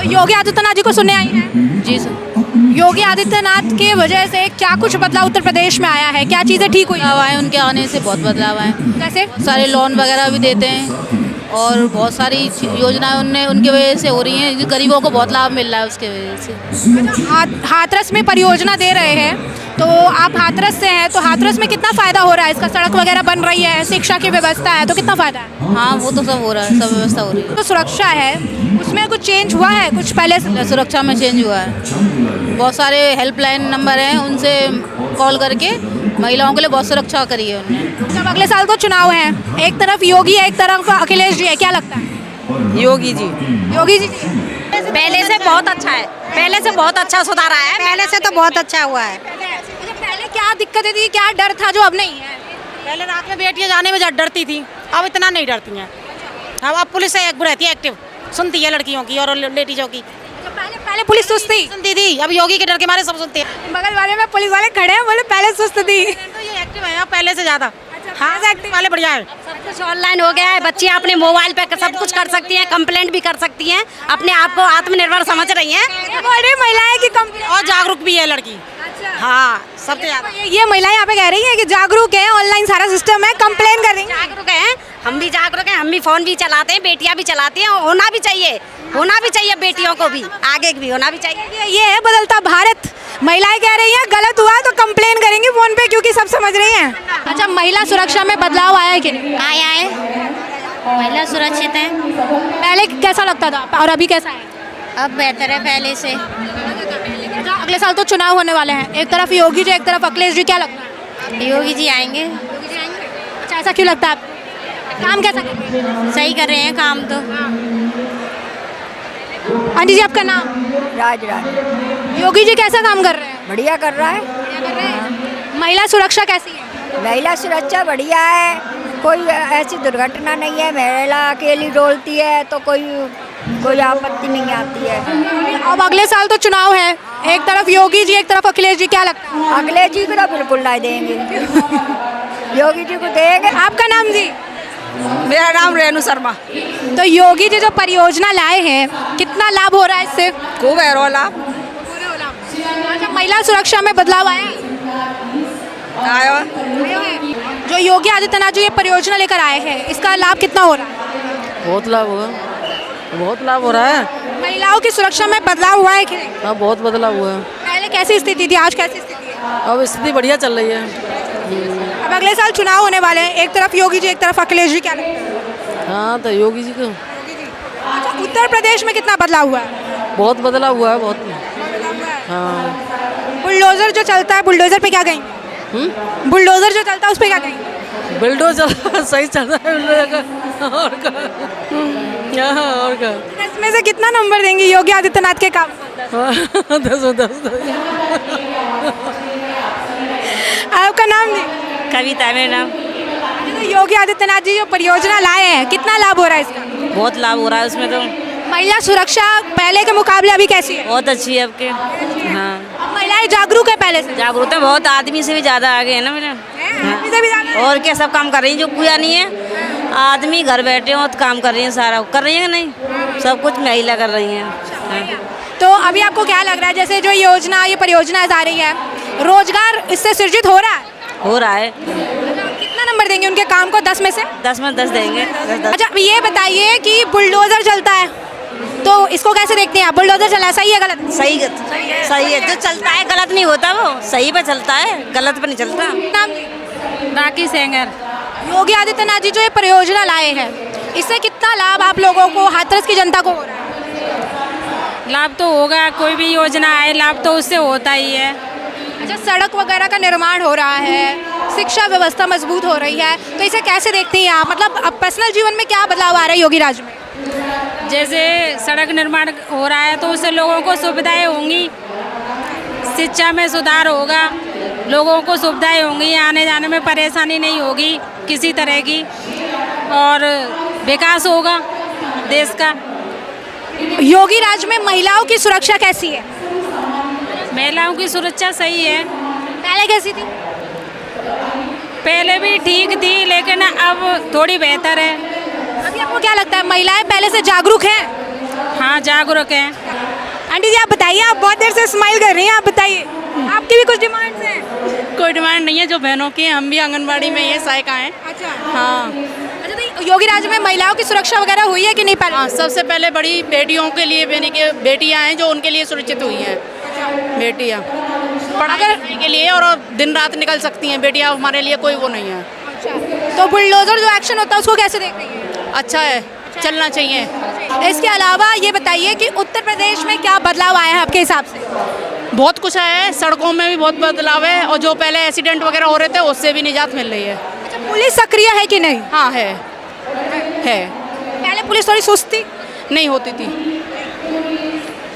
योगी आदित्यनाथ जी को सुनने आई हैं? जी सर। योगी आदित्यनाथ की वजह से क्या कुछ बदलाव उत्तर प्रदेश में आया है? क्या चीज़ें ठीक हुई? बदलाव आए, उनके आने से बहुत बदलाव आए। जैसे सारे लोन वगैरह भी देते हैं और बहुत सारी योजनाएं उनके वजह से हो रही हैं। गरीबों को बहुत लाभ मिल रहा है उसके वजह से। हाथरस में परियोजना दे रहे हैं, तो आप हाथरस से हैं, तो हाथरस में कितना फ़ायदा हो रहा है इसका? सड़क वगैरह बन रही है, शिक्षा की व्यवस्था है, तो कितना फ़ायदा है? हाँ, वो तो सब हो रहा है, सब व्यवस्था हो रही है। तो सुरक्षा है, उसमें कुछ चेंज हुआ है कुछ पहले से? सुरक्षा में चेंज हुआ है, बहुत सारे हेल्पलाइन नंबर हैं, उनसे कॉल करके महिलाओं के लिए बहुत सुरक्षा करी है उन्होंने। जब अगले साल तो चुनाव है, एक तरफ योगी है, एक तरफ अखिलेश जी है, क्या लगता है? योगी जी। योगी जी पहले से बहुत अच्छा है, पहले से बहुत अच्छा सुधार आया है, पहले से तो बहुत अच्छा हुआ है। पहले क्या दिक्कतें थी, क्या डर था जो अब नहीं है? पहले रात में बेटियां जाने में डरती थी, अब इतना नहीं डरती हैं। अब पुलिस से एक रहती है, एक्टिव सुनती है लड़कियों की और लेडीजों की। पहले पुलिस सुस्त थी, सुनती थी, अब योगी के डर के मारे सब सुनते हैं। बगल वाले में पुलिस वाले खड़े हैं, बोले पहले सुस्त थी। तो ये एक्टिव है अब पहले से ज्यादा। हाँ, एक्टिव वाले बढ़िया है। सब कुछ ऑनलाइन हो गया है, बच्चियाँ अपने मोबाइल पे सब कुछ कर सकती हैं, कंप्लेंट भी कर सकती हैं, अपने आप को आत्मनिर्भर समझ रही हैं महिलाएं की कंप्लेंट और जागरूक भी है लड़की। हाँ, सबसे ज्यादा ये महिलाएं यहाँ पे कह रही हैं कि जागरूक है, ऑनलाइन सारा सिस्टम है, कंप्लेन कर रही हैं। जागरूक हैं, हम भी जागरूक हैं, हम भी फोन भी चलाते हैं, बेटियां भी चलाती हैं, होना भी चाहिए बेटियों को भी, आगे भी होना भी चाहिए। ये है बदलता भारत। महिलाएं कह रही हैं गलत हुआ तो कंप्लेन करेंगी फोन पे, क्योंकि सब समझ रही हैं। अच्छा, महिला सुरक्षा में बदलाव आया है कि नहीं? आया है, महिला सुरक्षित है, पहले कैसा लगता था और अभी कैसा है? अब बेहतर है पहले से। अच्छा, अगले साल तो चुनाव होने वाले हैं, एक तरफ योगी जी, एक तरफ अखिलेश जी, क्या लगता है? योगी जी आएंगे। अच्छा, ऐसा क्यों लगता है आपको? काम कैसा कर रहे हैं? सही कर रहे हैं काम तो। आंटी जी, आपका नाम? राज राज योगी जी कैसा काम कर रहे हैं? बढ़िया कर रहा है। महिला सुरक्षा कैसी है? महिला सुरक्षा बढ़िया है, कोई ऐसी दुर्घटना नहीं है। महिला अकेली डोलती है तो कोई आपत्ति नहीं आती है। अब अगले साल तो चुनाव है, एक तरफ योगी जी, एक तरफ अखिलेश जी, क्या लगता है? अगले जी को तो बिल्कुल नहीं देंगे, योगी जी को देंगे। आपका नाम जी? मेरा नाम रेणु शर्मा। तो योगी जी जो परियोजना लाए हैं, कितना लाभ हो रहा है इससे? खूब है रोला। अच्छा, महिला सुरक्षा में बदलाव आया? आयो जो योगी आदित्यनाथ जी ये परियोजना लेकर आए हैं, इसका लाभ कितना हो रहा है? बहुत लाभ हुआ, बहुत लाभ हो रहा है। महिलाओं की सुरक्षा में बदलाव हुआ है कि नहीं? हाँ, बहुत बदलाव हुआ है। पहले कैसी स्थिति थी, आज कैसी स्थिति है? अब स्थिति बढ़िया चल रही है। अब अगले साल चुनाव होने वाले हैं, एक तरफ योगी जी, एक तरफ अखिलेश जी, क्या लगता है? हाँ, तो योगी जी को अच्छा, उत्तर प्रदेश में कितना बदलाव हुआ है? बहुत बदलाव हुआ है, बहुत। हाँ, बुलडोजर जो चलता है, बुलडोजर पे क्या कहेंगे? बुलडोजर जो चलता है उस पे क्या कहेंगे? बिल्डोजर सही चल रहा है। और का इसमें से कितना नंबर देंगे योगी आदित्यनाथ के काम? 10। आपका नाम जी? कविता है मेरा नाम। तो योगी आदित्यनाथ जी जो परियोजना लाए हैं, कितना लाभ हो रहा है इसका? बहुत लाभ हो रहा है उसमें तो। महिला सुरक्षा पहले के मुकाबले अभी कैसी है? बहुत अच्छी है आपके। हाँ, अब महिलाएं जागरूक है पहले से? जागरूकता है, बहुत आदमी से भी ज़्यादा आगे है ना मेरा। आदमी से भी ज्यादा? और क्या, सब काम कर रही हैं, जो पूजा नहीं है, आदमी घर बैठे हो तो काम कर रही हैं, सारा कर रही हैं कि नहीं, सब कुछ महिला कर रही हैं। हाँ। तो अभी आपको क्या लग रहा है, जैसे जो योजना, ये परियोजना आ रही है, रोजगार इससे सृजित हो रहा है? हो रहा है। कितना नंबर देंगे उनके काम को 10 में से? 10 में 10 देंगे। 10। अच्छा, अब ये बताइए कि बुलडोजर चलता है, तो इसको कैसे देखते हैं आप? बुलडोजर चला सही है गलत? सही है, जो चलता है गलत नहीं होता, वो सही पे चलता है, गलत पे नहीं चलता। नाम जी? राखी सेंगर। योगी आदित्यनाथ जी जो ये परियोजना लाए हैं, इससे कितना लाभ आप लोगों को, हाथरस की जनता को हो रहा है? लाभ तो होगा, कोई भी योजना आए लाभ तो उससे होता ही है। अच्छा, सड़क वगैरह का निर्माण हो रहा है, शिक्षा व्यवस्था मजबूत हो रही है, तो इसे कैसे देखती हैं आप? मतलब अब पर्सनल जीवन में क्या बदलाव आ रहा है योगी राज में? जैसे सड़क निर्माण हो रहा है तो उससे लोगों को सुविधाएं होंगी, शिक्षा में सुधार होगा, लोगों को सुविधाएं होंगी, आने जाने में परेशानी नहीं होगी किसी तरह की, और विकास होगा देश का। योगी राज में महिलाओं की सुरक्षा कैसी है? महिलाओं की सुरक्षा सही है। पहले कैसी थी? पहले भी ठीक थी, लेकिन अब थोड़ी बेहतर है। अभी आपको क्या लगता है, महिलाएं पहले से जागरूक हैं? हाँ जागरूक हैं। आंटी जी आप बताइए, आप बहुत देर से स्माइल कर रही हैं, आप बताइए आपकी भी कुछ डिमांड्स हैं? कोई डिमांड नहीं है, जो बहनों की हैं, हम भी आंगनबाड़ी में ये सहायिका हैं। अच्छा हाँ अच्छा, तो योगी राज में महिलाओं की सुरक्षा वगैरह हुई है कि नहीं पहले? हाँ, सबसे पहले बड़ी बेटियों के लिए बेटियाँ हैं जो उनके लिए सुरक्षित हुई हैं। बेटियाँ पढ़ाई के लिए और दिन रात निकल सकती हैं बेटियाँ, हमारे लिए कोई वो नहीं है। तो बुलडोजर जो एक्शन होता है उसको कैसे देख रही है? अच्छा है, चलना चाहिए। इसके अलावा ये बताइए कि उत्तर प्रदेश में क्या बदलाव आया है आपके हिसाब से? बहुत कुछ है, सड़कों में भी बहुत बदलाव है और जो पहले एक्सीडेंट वगैरह हो रहे थे उससे भी निजात मिल रही है। अच्छा, पुलिस सक्रिय है कि नहीं? हाँ है। पहले पुलिस थोड़ी सुस्त थी, नहीं होती थी।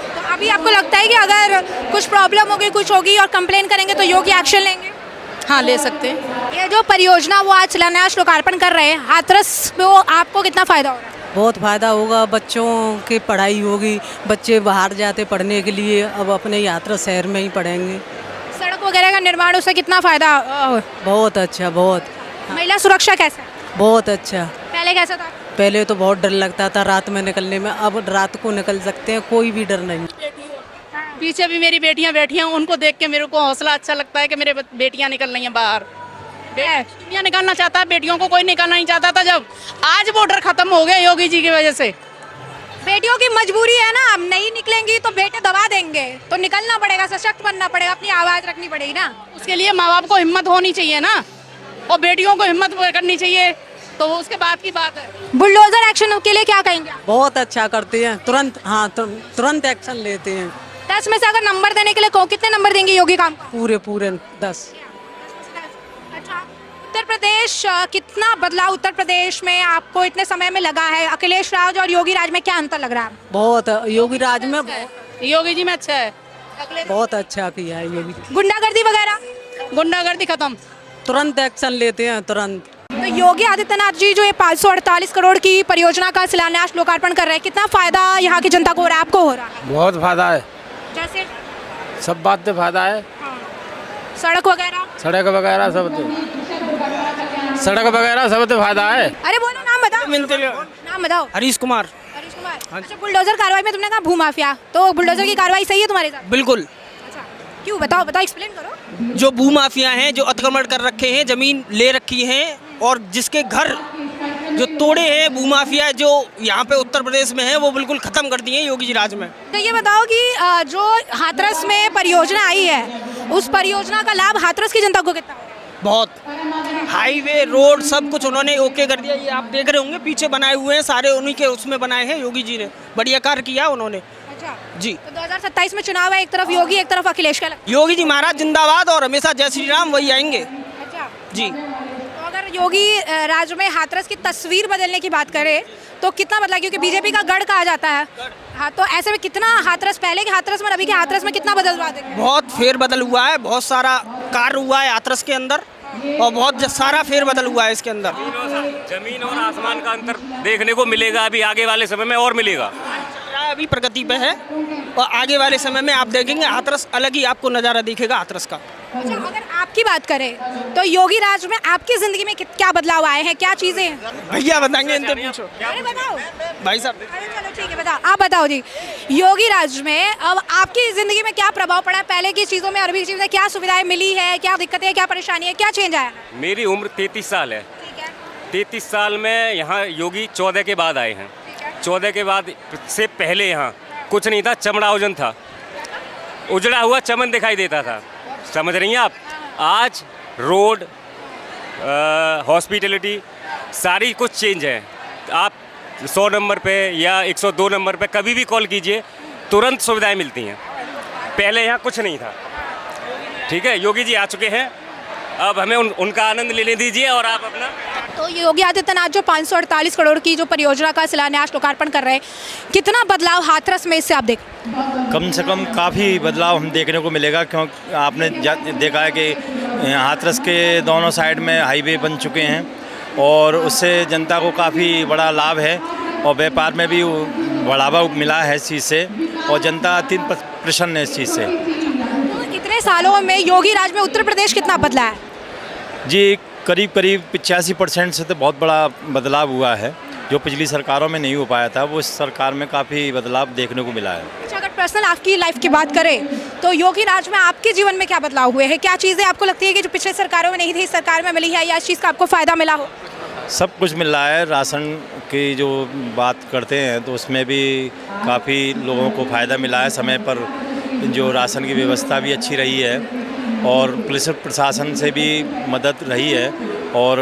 तो अभी आपको लगता है कि अगर कुछ प्रॉब्लम होगी, कुछ होगी और कंप्लेन करेंगे तो योगी एक्शन लेंगे? हाँ ले सकते हैं। ये जो परियोजना वो आज शिलान्यास लोकार्पण कर रहे हैं हाथरस में, वो आपको कितना फायदा हो रहा है? बहुत फ़ायदा होगा, बच्चों की पढ़ाई होगी, बच्चे बाहर जाते पढ़ने के लिए अब अपने यात्रा शहर में ही पढ़ेंगे। सड़क वगैरह का निर्माण, उससे कितना फायदा? बहुत अच्छा, बहुत महिला सुरक्षा कैसा है? बहुत अच्छा। पहले कैसा था? पहले तो बहुत डर लगता था रात में निकलने में, अब रात को निकल सकते हैं, कोई भी डर नहीं। पीछे भी मेरी बेटियां बैठी हैं, उनको देख के मेरे को हौसला अच्छा लगता है कि मेरे बेटियां निकल रही हैं बाहर। दुनिया निकालना चाहता है, बेटियों को कोई निकालना नहीं चाहता था। जब आज बॉर्डर खत्म हो गया योगी जी की वजह से। बेटियों की मजबूरी है ना, अब नहीं निकलेंगी तो बेटे दबा देंगे, तो निकलना पड़ेगा, सशक्त बनना पड़ेगा, अपनी आवाज़ रखनी पड़ेगी ना। उसके लिए माँ बाप को हिम्मत होनी चाहिए ना, और बेटियों को हिम्मत करनी चाहिए, तो वो उसके बाद की बात है। बुलडोजर एक्शन के लिए क्या कहेंगे आप? बहुत अच्छा करते हैं, तुरंत, हाँ तुरंत एक्शन लेते हैं। 10 में से अगर नंबर देने के लिए कहो, कितने नंबर देंगे योगी काम को? पूरे 10। अच्छा, उत्तर प्रदेश कितना बदलाव उत्तर प्रदेश में आपको इतने समय में लगा है? अखिलेश राज और योगी राज में क्या अंतर लग रहा है? बहुत योगी राज में योगी जी में अच्छा है। बहुत अच्छा किया है योगी। गुंडागर्दी वगैरह? गुंडागर्दी खत्म, तुरंत एक्शन लेते हैं, तुरंत। तो योगी आदित्यनाथ जी जो ये 548 करोड़ की परियोजना का शिलान्यास लोकार्पण कर रहे हैं, कितना फायदा यहाँ की जनता को हो रहा है, आपको हो रहा है? बहुत फायदा है, जैसे सब बात पे फायदा है। सड़क वगैरह? सड़क वगैरह सब तो फायदा है। अरे बोलो, नाम बताओ, नाम बताओ। हरीश कुमार। हरीश कुमार। अच्छा, बुलडोजर कार्रवाई में तुमने कहा भूमाफिया, तो बुलडोजर की कार्रवाई सही है तुम्हारे साथ? बिल्कुल। अच्छा, क्यों? बताओ बताओ, एक्सप्लेन करो। जो भूमाफिया हैं, जो अतिक्रमण कर रखे हैं, जमीन ले रखी हैं और जिसके घर जो तोड़े हैं भूमाफिया जो यहाँ पे उत्तर प्रदेश में है, वो बिल्कुल खत्म कर दिए हैं योगी जी राज में। तो ये बताओ कि जो हाथरस में परियोजना आई है, उस परियोजना का लाभ हाथरस की जनता को कितना? बहुत। हाईवे, रोड, सब कुछ उन्होंने ओके कर दिया। ये आप देख रहे होंगे पीछे बनाए हुए हैं, सारे उन्हीं के उसमें बनाए हैं। योगी जी ने बढ़िया कार्य किया उन्होंने। अच्छा जी। तो 2027 में चुनाव है, एक तरफ योगी एक तरफ अखिलेश का लगता योगी जी महाराज जिंदाबाद और हमेशा जय श्री राम वही आएंगे। है? अच्छा, जी। तो अगर योगी राज में हाथरस की तस्वीर बदलने की बात करें तो कितना बदला? क्योंकि बीजेपी का गढ़ कहा जाता है। हाँ, तो ऐसे में कितना हाथरस, पहले के हाथरस में अभी के हाथरस में कितना बदलवा देंगे? बहुत फेरबदल हुआ है, बहुत सारा कार्य हुआ है हाथरस के अंदर और बहुत सारा फेरबदल हुआ है इसके अंदर। जमीन और आसमान का अंतर देखने को मिलेगा, अभी आगे वाले समय में और मिलेगा। अभी प्रगति पे है और आगे वाले समय में आप देखेंगे हाथरस अलग ही आपको नज़ारा दिखेगा हाथरस का। अच्छा, अगर आपकी बात करें तो योगी राज में आपकी जिंदगी में क्या बदलाव आए हैं, क्या चीजें हैं? भैया बताएंगे, इनसे पूछो। अरे बताओ भाई साहब। अरे चलो ठीक है, बताओ, आप बताओ जी। योगी राज में अब आपकी जिंदगी में क्या प्रभाव पड़ा है? पहले की चीजों में, अरबी चीजों में क्या सुविधाएं मिली है, क्या दिक्कतें हैं, क्या परेशानी है, क्या चेंज आया है? मेरी उम्र 33 साल है। ठीक है, 33 साल में यहाँ योगी 14 के बाद आए हैं। 14 के बाद से पहले यहाँ कुछ नहीं था, चमड़ाउजन था, उजड़ा हुआ चमन दिखाई देता था। समझ रही हैं आप? आज रोड, हॉस्पिटलिटी, सारी कुछ चेंज है। आप 100 नंबर पे या 102 नंबर पे कभी भी कॉल कीजिए, तुरंत सुविधाएं मिलती हैं। पहले यहाँ कुछ नहीं था। ठीक है, योगी जी आ चुके हैं, अब हमें उनका आनंद लेने दीजिए और आप अपना। तो योगी आदित्यनाथ जो 548 करोड़ की जो परियोजना का शिलान्यास लोकार्पण कर रहे हैं, कितना बदलाव हाथरस में इससे आप देख? कम से कम काफ़ी बदलाव हम देखने को मिलेगा, क्योंकि आपने देखा है कि हाथरस के दोनों साइड में हाईवे बन चुके हैं और उससे जनता को काफ़ी बड़ा लाभ है और व्यापार में भी बढ़ावा मिला है इस चीज़ से और जनता अत्यंत प्रसन्न है इस चीज़ से। तो इतने सालों में योगी राज में उत्तर प्रदेश कितना बदला है? जी, करीब 85% से तो बहुत बड़ा बदलाव हुआ है जो पिछली सरकारों में नहीं हो पाया था, वो इस सरकार में काफ़ी बदलाव देखने को मिला है। अच्छा, अगर पर्सनल आपकी लाइफ की बात करें तो योगी राज में आपके जीवन में क्या बदलाव हुए हैं? क्या चीज़ें आपको लगती है कि जो पिछले सरकारों में नहीं थी इस सरकार में मिली है, या इस चीज़ का आपको फ़ायदा मिला हो? सब कुछ मिल रहा है। राशन की जो बात करते हैं तो उसमें भी काफ़ी लोगों को फ़ायदा मिला है। समय पर जो राशन की व्यवस्था भी अच्छी रही है और पुलिस प्रशासन से भी मदद रही है और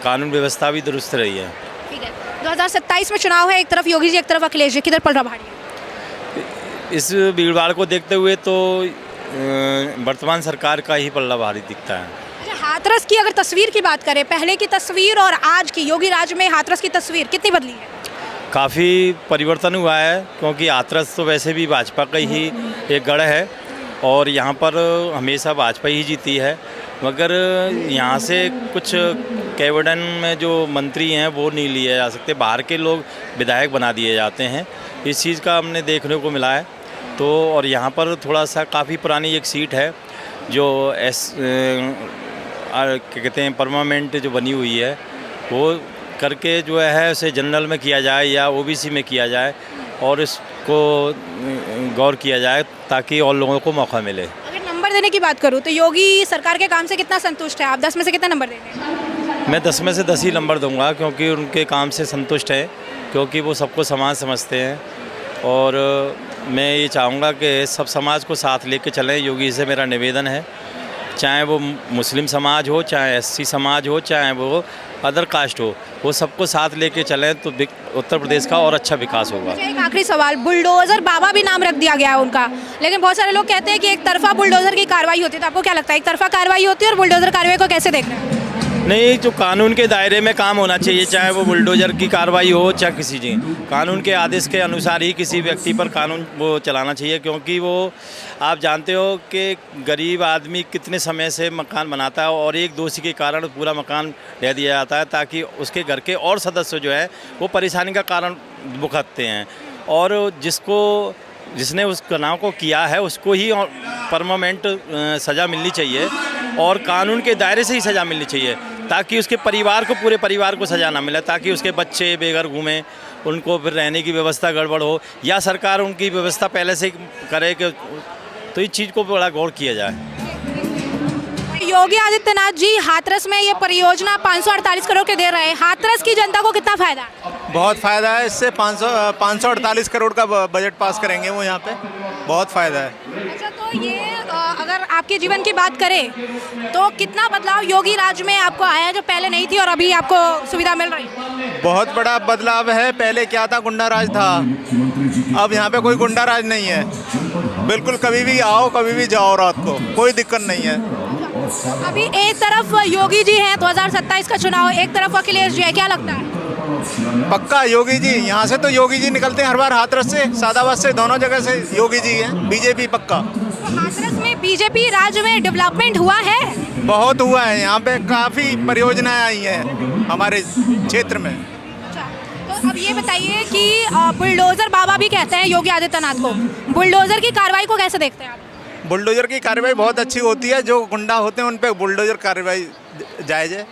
कानून व्यवस्था भी दुरुस्त रही है। ठीक है, 2027 में चुनाव है, एक तरफ योगी जी एक तरफ अखिलेश जी, किधर पड़ रहा भारी? इस भीड़भाड़ को देखते हुए तो वर्तमान सरकार का ही पल्ला भारी दिखता है। अच्छा, हाथरस की अगर तस्वीर की बात करें, पहले की तस्वीर और आज की योगी राज में हाथरस की तस्वीर कितनी बदली है? काफ़ी परिवर्तन हुआ है, क्योंकि हाथरस तो वैसे भी भाजपा का ही एक गढ़ है और यहाँ पर हमेशा भाजपा ही जीती है। मगर यहाँ से कुछ कैबिनेट में जो मंत्री हैं वो नहीं लिए जा सकते, बाहर के लोग विधायक बना दिए जाते हैं। इस चीज़ का हमने देखने को मिला है। तो और यहाँ पर थोड़ा सा काफ़ी पुरानी एक सीट है जो क्या कहते हैं परमानेंट जो बनी हुई है, वो करके जो है उसे जनरल में किया जाए या ओबीसी में किया जाए और इसको गौर किया जाए ताकि और लोगों को मौका मिले। अगर नंबर देने की बात करूँ तो योगी सरकार के काम से कितना संतुष्ट है आप? 10 में से कितना नंबर देंगे? मैं 10 में से 10 ही नंबर दूंगा, क्योंकि उनके काम से संतुष्ट है, क्योंकि वो सबको समान समझते हैं और मैं ये चाहूँगा कि सब समाज को साथ लेके चलें। योगी से मेरा निवेदन है, चाहे वो मुस्लिम समाज हो, चाहे एससी समाज हो, चाहे वो अदर कास्ट हो, वो सबको साथ लेके चलें तो उत्तर प्रदेश का और अच्छा विकास होगा। एक आखिरी सवाल, बुलडोज़र बाबा भी नाम रख दिया गया है उनका, लेकिन बहुत सारे लोग कहते हैं कि एक तरफा बुलडोज़र की कार्रवाई होती है, तो आपको क्या लगता है एक तरफा कार्रवाई होती है और बुलडोज़र कार्रवाई को कैसे देख रहे हैं? नहीं, जो कानून के दायरे में काम होना चाहिए, चाहे वो बुलडोजर की कार्रवाई हो चाहे किसी चीज़, कानून के आदेश के अनुसार ही किसी व्यक्ति पर कानून वो चलाना चाहिए। क्योंकि वो आप जानते हो कि गरीब आदमी कितने समय से मकान बनाता है और एक दोषी के कारण पूरा मकान दे दिया जाता है ताकि उसके घर के और सदस्य जो है वो परेशानी का कारण भुगतते हैं और जिसने उस गुनाह को किया है उसको ही परमानेंट सज़ा मिलनी चाहिए और कानून के दायरे से ही सज़ा मिलनी चाहिए, ताकि उसके परिवार को, पूरे परिवार को सज़ा ना मिले, ताकि उसके बच्चे बेघर घूमें, उनको फिर रहने की व्यवस्था गड़बड़ हो या सरकार उनकी व्यवस्था पहले से करे कि तो इस चीज़ को बड़ा गौर किया जाए। योगी आदित्यनाथ जी हाथरस में ये परियोजना 548 करोड़ के दे रहे हैं, हाथरस की जनता को कितना फायदा है? बहुत फ़ायदा है, इससे 548 करोड़ का बजट पास करेंगे वो यहाँ पे, बहुत फ़ायदा है। अच्छा, तो ये अगर आपके जीवन की बात करें तो कितना बदलाव योगी राज में आपको आया है जो पहले नहीं थी और अभी आपको सुविधा मिल रही है? बहुत बड़ा बदलाव है। पहले क्या था, गुंडा राज था, अब यहाँ पे कोई गुंडा राज नहीं है। बिल्कुल कभी भी आओ कभी भी जाओ, रात को कोई दिक्कत नहीं है। अभी एक तरफ योगी जी हैं, 2027 का चुनाव, एक तरफ अखिलेश जी है, क्या लगता है? पक्का योगी जी, यहाँ से तो योगी जी निकलते हैं हर बार, हाथरस से, सादाबाद से, दोनों जगह से योगी जी हैं। बीजेपी पक्का। तो हाथरस में बीजेपी राज्य में डेवलपमेंट हुआ है? बहुत हुआ है, यहाँ पे काफ़ी परियोजनाएं आई हैं हमारे क्षेत्र में। तो अब ये बताइए कि बुलडोज़र बाबा भी कहते हैं योगी आदित्यनाथ को, बुलडोज़र की कार्रवाई को कैसे देखते हैं आप? बुलडोजर की कार्रवाई बहुत अच्छी होती है, जो गुंडा होते हैं उन पे बुलडोजर कार्रवाई जायज़ है।